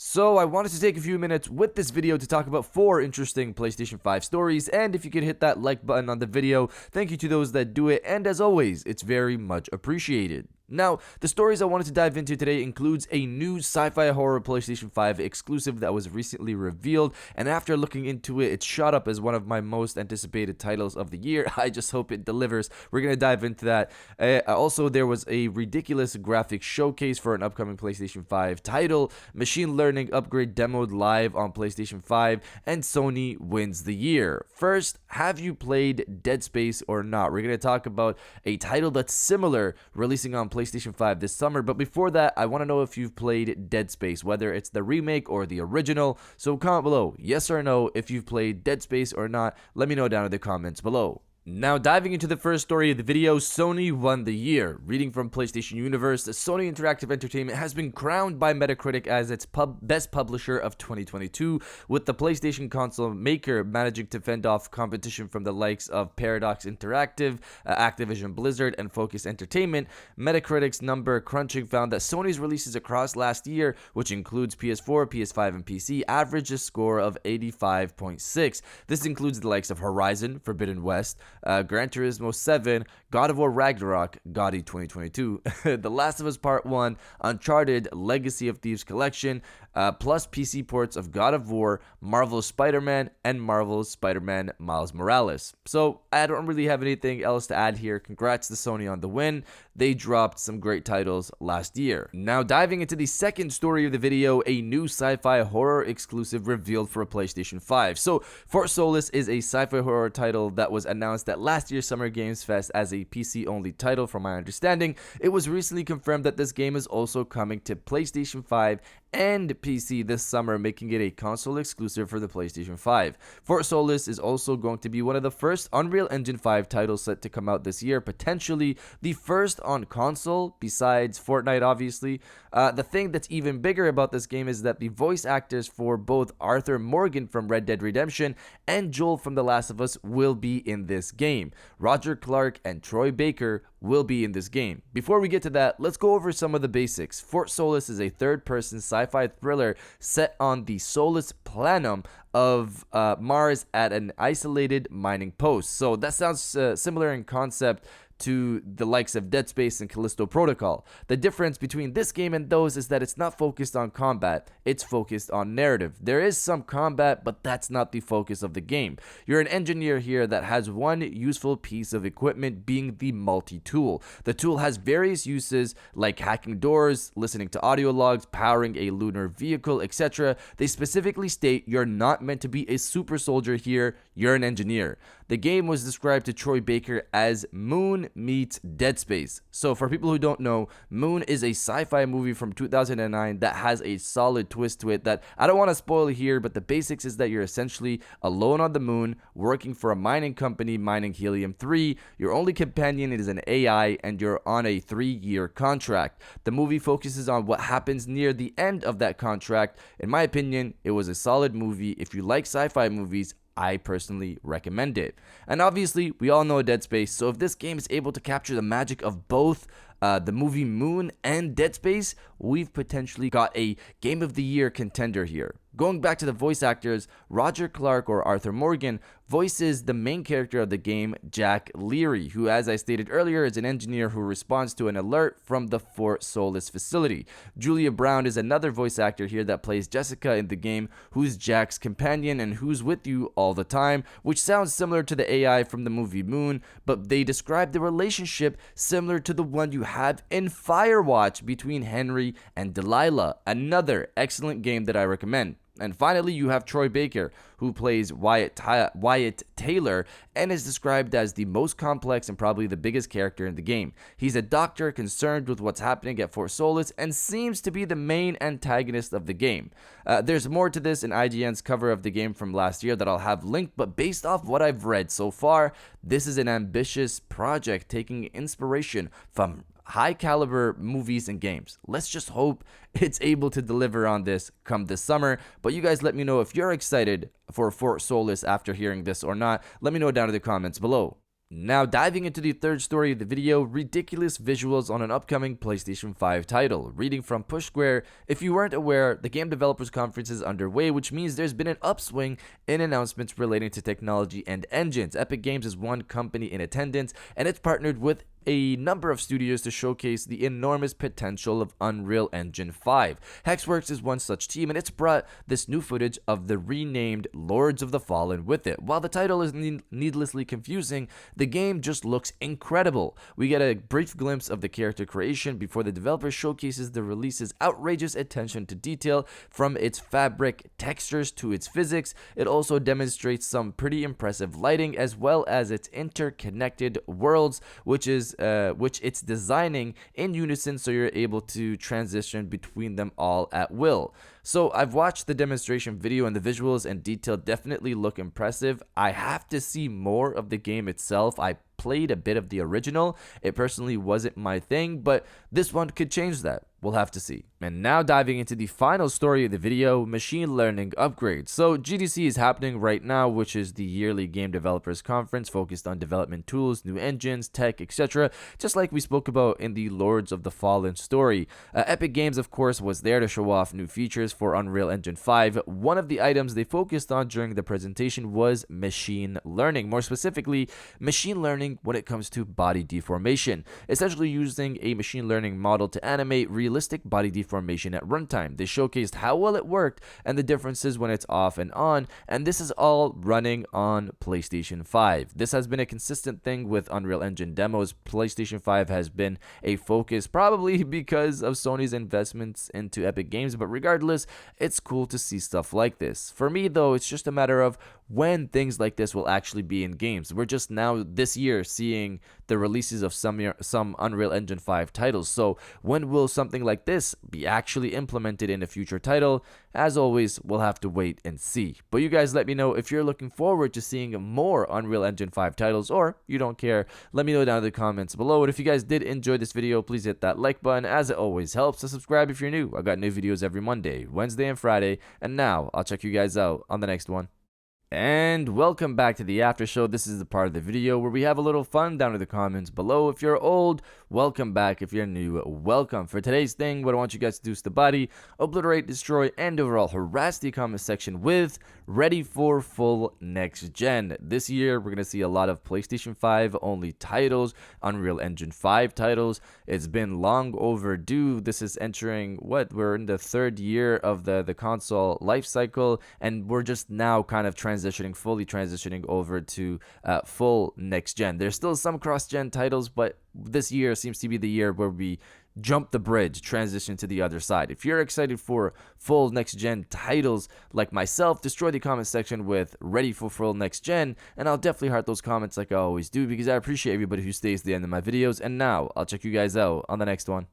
So I wanted to take a few minutes with this video to talk about 4 interesting PlayStation 5 stories, and if you could hit that like button on the video, thank you to those that do it, and as always, it's very much appreciated. Now, the stories I wanted to dive into today includes a new sci-fi horror PlayStation 5 exclusive that was recently revealed, and after looking into it, it shot up as one of my most anticipated titles of the year. I just hope it delivers. We're going to dive into that. Also, there was a ridiculous graphics showcase for an upcoming PlayStation 5 title, machine learning upgrade demoed live on PlayStation 5, and Sony wins the year. First, have you played Dead Space or not? We're going to talk about a title that's similar, releasing on PlayStation 5 this summer, but before that, I want to know if you've played Dead Space, whether it's the remake or the original. So comment below, yes or no, if you've played Dead Space or not. Let me know down in the comments below. Now, diving into the first story of the video, Sony won the year. Reading from PlayStation Universe, Sony Interactive Entertainment has been crowned by Metacritic as its best publisher of 2022, with the PlayStation console maker managing to fend off competition from the likes of Paradox Interactive, Activision Blizzard, and Focus Entertainment. Metacritic's number crunching found that Sony's releases across last year, which includes PS4, PS5, and PC, averaged a score of 85.6. This includes the likes of Horizon, Forbidden West, Gran Turismo 7, God of War Ragnarok, GOTY 2022, The Last of Us Part 1, Uncharted, Legacy of Thieves Collection, plus PC ports of God of War, Marvel's Spider-Man, and Marvel's Spider-Man Miles Morales. So I don't really have anything else to add here. Congrats to Sony on the win. They dropped some great titles last year. Now, diving into the second story of the video, a new sci-fi horror exclusive revealed for a PlayStation 5. So For Solis is a sci-fi horror title that was announced at last year's Summer Games Fest as a PC-only title. From my understanding, it was recently confirmed that this game is also coming to PlayStation 5 and PC this summer, making it a console exclusive for the PlayStation 5. For Solis is also going to be one of the first Unreal Engine 5 titles set to come out this year, potentially the first on console, besides Fortnite, obviously. The thing that's even bigger about this game is that the voice actors for both Arthur Morgan from Red Dead Redemption and Joel from The Last of Us will be in this game. Roger Clark and Troy Baker will be in this game. Before we get to that, let's go over some of the basics. Fort Solis is a third-person sci-fi thriller set on the Solis Planum of Mars at an isolated mining post. So that sounds similar in concept to the likes of Dead Space and Callisto Protocol. The difference between this game and those is that it's not focused on combat, it's focused on narrative. There is some combat, but that's not the focus of the game. You're an engineer here that has one useful piece of equipment, being the multi-tool. The tool has various uses like hacking doors, listening to audio logs, powering a lunar vehicle, etc. They specifically state you're not meant to be a super soldier here, you're an engineer. The game was described to Troy Baker as Moon meets Dead Space. So for people who don't know, Moon is a sci-fi movie from 2009 that has a solid twist to it that I don't want to spoil here, but the basics is that you're essentially alone on the moon, working for a mining company mining helium-3. Your only companion is an AI, and you're on a 3-year contract. The movie focuses on what happens near the end of that contract. In my opinion, it was a solid movie. If you like sci-fi movies, I personally recommend it. And obviously, we all know Dead Space, so if this game is able to capture the magic of both the movie Moon and Dead Space, we've potentially got a Game of the Year contender here. Going back to the voice actors, Roger Clark, or Arthur Morgan, voices the main character of the game, Jack Leary, who, as I stated earlier, is an engineer who responds to an alert from the Fort Solis facility. Julia Brown is another voice actor here that plays Jessica in the game, who's Jack's companion and who's with you all the time, which sounds similar to the AI from the movie Moon, but they describe the relationship similar to the one you have in Firewatch between Henry and Delilah, another excellent game that I recommend. And finally, you have Troy Baker, who plays Wyatt Taylor and is described as the most complex and probably the biggest character in the game. He's a doctor concerned with what's happening at Fort Solis and seems to be the main antagonist of the game. There's more to this in IGN's cover of the game from last year that I'll have linked, but based off what I've read so far, this is an ambitious project taking inspiration from high caliber movies and games. Let's just hope it's able to deliver on this come this summer. But you guys let me know if you're excited for Fort Solis after hearing this or not. Let me know down in the comments below. Now diving into the third story of the video, ridiculous visuals on an upcoming PlayStation 5 title. Reading from Push Square, if you weren't aware, the Game Developers Conference is underway, which means there's been an upswing in announcements relating to technology and engines. Epic Games is one company in attendance, and it's partnered with a number of studios to showcase the enormous potential of Unreal Engine 5. Hexworks is one such team, and it's brought this new footage of the renamed Lords of the Fallen with it. While the title is needlessly confusing, the game just looks incredible. We get a brief glimpse of the character creation before the developer showcases the release's outrageous attention to detail, from its fabric textures to its physics. It also demonstrates some pretty impressive lighting as well as its interconnected worlds, which it's designing in unison so you're able to transition between them all at will. So I've watched the demonstration video, and the visuals and detail definitely look impressive. I have to see more of the game itself. I played a bit of the original. It personally wasn't my thing, but this one could change that. We'll have to see. And now diving into the final story of the video, machine learning upgrades. So GDC is happening right now, which is the yearly game developers conference focused on development tools, new engines, tech, etc. Just like we spoke about in the Lords of the Fallen story. Epic Games, of course, was there to show off new features for Unreal Engine 5. One of the items they focused on during the presentation was machine learning. More specifically, machine learning when it comes to body deformation. Essentially using a machine learning model to animate realistic body deformation at runtime. They showcased how well it worked and the differences when it's off and on, and this is all running on PlayStation 5. This has been a consistent thing with Unreal Engine demos. PlayStation 5 has been a focus, probably because of Sony's investments into Epic Games, but regardless, it's cool to see stuff like this. For me though, it's just a matter of when things like this will actually be in games. We're just now this year seeing the releases of some Unreal Engine 5 titles. So when will something like this be actually implemented in a future title? As always, we'll have to wait and see. But you guys let me know if you're looking forward to seeing more Unreal Engine 5 titles, or you don't care. Let me know down in the comments below. And if you guys did enjoy this video, please hit that like button, as it always helps. And subscribe if you're new. I got new videos every Monday, Wednesday, and Friday. And now I'll check you guys out on the next one. And welcome back to the after show. This is the part of the video where we have a little fun down in the comments below. If you're old, welcome back. If you're new, welcome. For today's thing, what I want you guys to do is to body, obliterate, destroy, and overall harass the comment section with ready for full next gen. This year, we're going to see a lot of PlayStation 5 only titles, Unreal Engine 5 titles. It's been long overdue. This is entering, we're in the third year of the console life cycle, and we're just now kind of fully transitioning over to full next gen. There's still some cross-gen titles, but this year seems to be the year where we jump the bridge, transition to the other side. If you're excited for full next gen titles like myself, destroy the comment section with ready for full next gen, and I'll definitely heart those comments like I always do, because I appreciate everybody who stays to the end of my videos. And now I'll check you guys out on the next one.